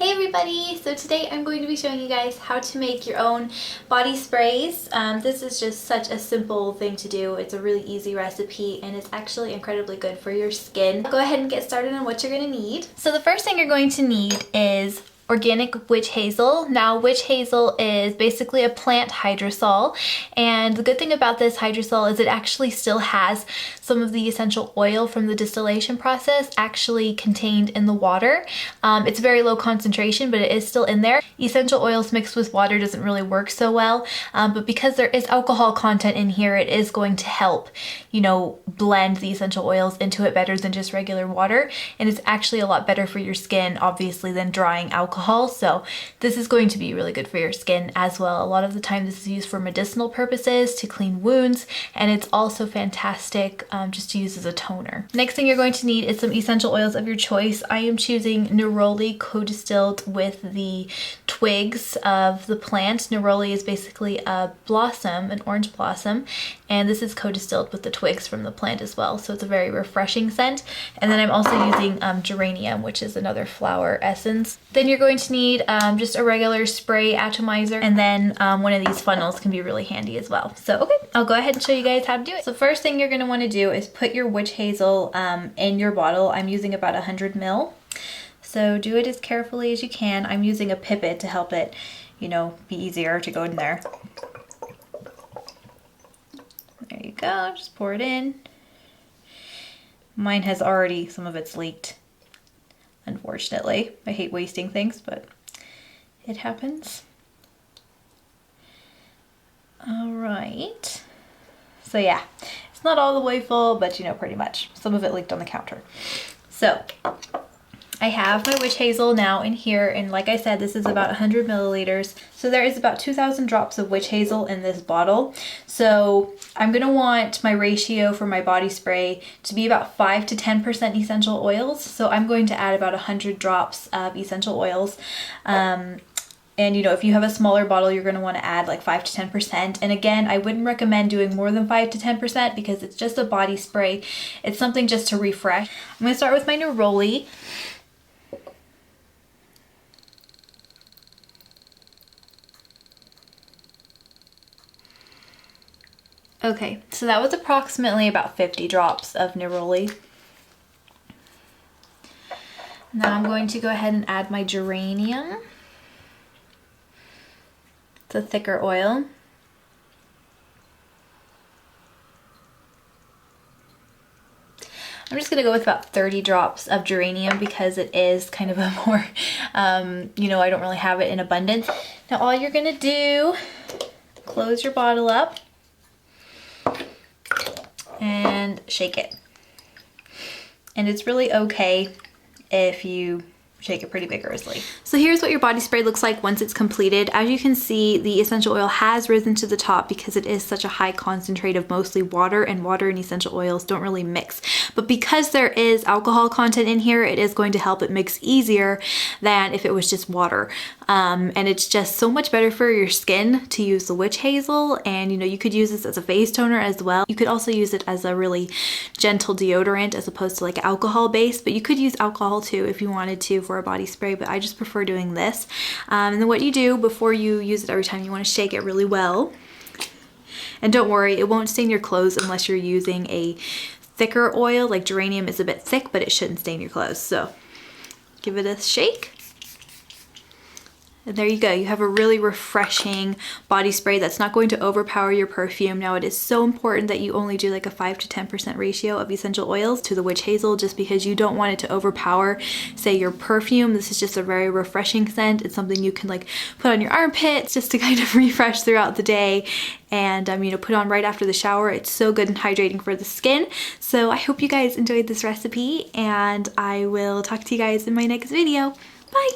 Hey everybody! So today I'm going to be showing you guys how to make your own body sprays. This is just such a simple thing to do. It's a really easy recipe and it's actually incredibly good for your skin. I'll go ahead and get started on what you're going to need. So the first thing you're going to need is organic witch hazel. Now witch hazel is basically a plant hydrosol, and the good thing about this hydrosol is it actually still has some of the essential oil from the distillation process actually contained in the water. It's very low concentration, but it is still in there. Essential oils mixed with water doesn't really work so well, but because there is alcohol content in here, it is going to help, you know, blend the essential oils into it better than just regular water, and it's actually a lot better for your skin, obviously, than drying alcohol. So this is going to be really good for your skin as well. A lot of the time this is used for medicinal purposes, to clean wounds, and it's also fantastic just to use as a toner. Next thing you're going to need is some essential oils of your choice. I am choosing neroli co-distilled with the twigs of the plant. Neroli is basically a blossom, an orange blossom, and this is co-distilled with the twigs from the plant as well, so it's a very refreshing scent. And then I'm also using geranium, which is another flower essence. Then you're going to need just a regular spray atomizer, and then one of these funnels can be really handy as well. So okay, I'll go ahead and show you guys how to do it. So first thing you're going to want to do is put your witch hazel in your bottle. I'm using about 100 ml. So do it as carefully as you can. I'm using a pipette to help it, you know, be easier to go in there. There you go, just pour it in. Mine has already, some of it's leaked, unfortunately. I hate wasting things, but it happens. All right. So yeah, it's not all the way full, but you know, pretty much. Some of it leaked on the counter. So I have my witch hazel now in here, and like I said, this is about 100 milliliters. So there is about 2,000 drops of witch hazel in this bottle. So I'm gonna want my ratio for my body spray to be about 5 to 10% essential oils. So I'm going to add about 100 drops of essential oils. And you know, if you have a smaller bottle, you're gonna wanna add like 5 to 10%. And again, I wouldn't recommend doing more than 5 to 10% because it's just a body spray. It's something just to refresh. I'm gonna start with my neroli. Okay, so that was approximately about 50 drops of neroli. Now I'm going to go ahead and add my geranium. It's a thicker oil. I'm just gonna go with about 30 drops of geranium because it is kind of a more, you know, I don't really have it in abundance. Now all you're gonna do, close your bottle up and shake it. And it's really okay if you shake it pretty vigorously. So here's what your body spray looks like once it's completed. As you can see, the essential oil has risen to the top because it is such a high concentrate of mostly water, and water and essential oils don't really mix. But because there is alcohol content in here, it is going to help it mix easier than if it was just water. And it's just so much better for your skin to use the witch hazel, and you know, you could use this as a face toner as well. You could also use it as a really gentle deodorant as opposed to like alcohol based, but you could use alcohol too if you wanted to for a body spray, but I just prefer doing this. And then what you do before you use it every time, you want to shake it really well. And don't worry, it won't stain your clothes unless you're using a thicker oil. Like geranium is a bit thick, but it shouldn't stain your clothes. So give it a shake. And there you go, you have a really refreshing body spray that's not going to overpower your perfume. Now it is so important that you only do like a 5 to 10% ratio of essential oils to the witch hazel, just because you don't want it to overpower, say, your perfume. This is just a very refreshing scent. It's something you can like put on your armpits just to kind of refresh throughout the day, and you know, put on right after the shower. It's so good and hydrating for the skin. So I hope you guys enjoyed this recipe, and I will talk to you guys in my next video. Bye!